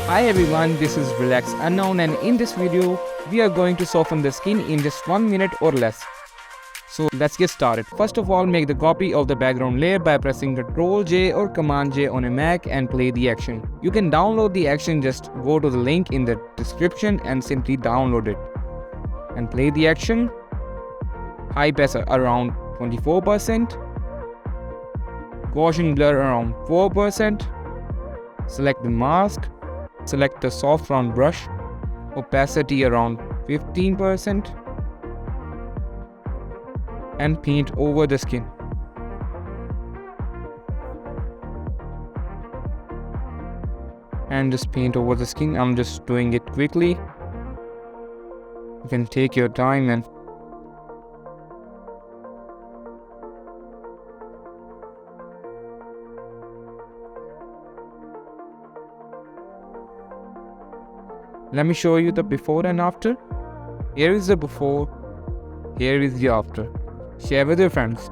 Hi everyone, this is Relax Unknown and in this video, we are going to soften the skin in just 1 minute or less. So let's get started. First of all, make the copy of the background layer by pressing Ctrl J or Command J on a Mac and play the action. You can download the action, just go to the link in the description and simply download it. And play the action. High pass around 24%. Gaussian blur around 4%. Select the mask. Select the soft round brush, opacity around 15%, and paint over the skin. And just paint over the skin. I'm just doing it quickly. You can take your time and let me show you the before and after. Here is the before, here is the after. Share with your friends.